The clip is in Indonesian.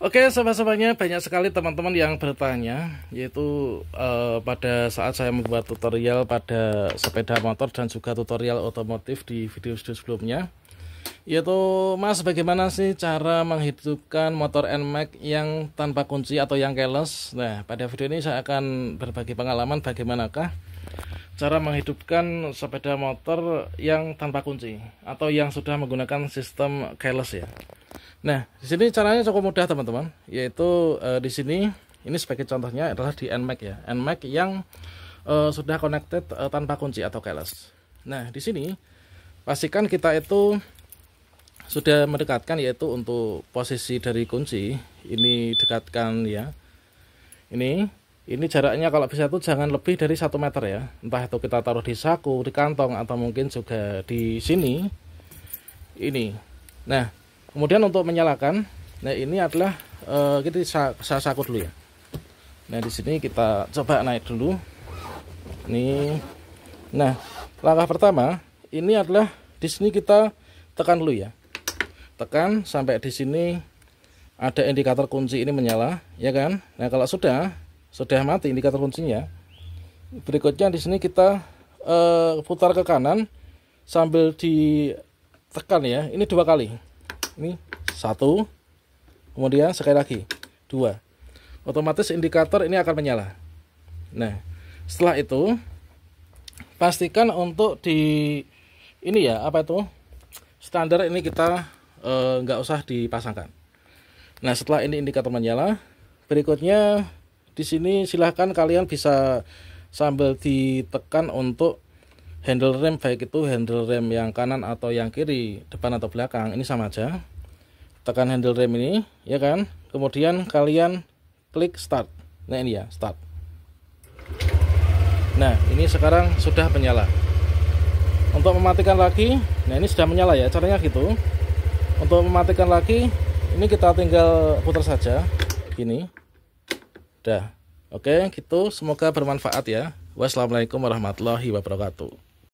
Oke, sobat-sobatnya, banyak sekali teman-teman yang bertanya, yaitu pada saat saya membuat tutorial pada sepeda motor dan juga tutorial otomotif di video-video sebelumnya, yaitu Mas, bagaimana sih cara menghidupkan motor NMAX yang tanpa kunci atau yang keyless. Nah, pada video ini saya akan berbagi pengalaman bagaimanakah cara menghidupkan sepeda motor yang tanpa kunci atau yang sudah menggunakan sistem keyless ya. Nah, di sini caranya cukup mudah teman-teman, yaitu di sini ini sebagai contohnya adalah di NMAX ya, NMAX yang sudah connected tanpa kunci atau keyless. Nah, di sini pastikan kita itu sudah mendekatkan, yaitu untuk posisi dari kunci ini dekatkan ya. Ini jaraknya kalau bisa itu jangan lebih dari 1 meter ya. Entah itu kita taruh di saku, di kantong, atau mungkin juga di sini. Ini. Nah, kemudian untuk menyalakan, nah ini adalah kita saya saku dulu ya. Nah, di sini kita coba naik dulu. Nih. Nah, langkah pertama ini adalah di sini kita tekan dulu ya. Tekan sampai di sini ada indikator kunci ini menyala, ya kan? Nah, kalau sudah mati indikator kuncinya, berikutnya di sini kita putar ke kanan sambil ditekan ya. Ini 2 kali. Ini 1, kemudian sekali lagi 2. Otomatis indikator ini akan menyala. Nah, setelah itu pastikan untuk di ini ya, apa itu standar ini kita nggak usah dipasangkan. Nah, setelah ini indikator menyala, berikutnya di sini silahkan kalian bisa sambil ditekan untuk handle rem, baik itu handle rem yang kanan atau yang kiri, depan atau belakang, ini sama aja. Tekan handle rem ini, ya kan? Kemudian kalian klik start. Nah, ini ya, start. Nah, ini sekarang sudah menyala. Untuk mematikan lagi, nah ini sudah menyala ya, caranya gitu. Untuk mematikan lagi, ini kita tinggal putar saja, gini. Udah. Oke, gitu. Semoga bermanfaat ya. Wassalamualaikum warahmatullahi wabarakatuh.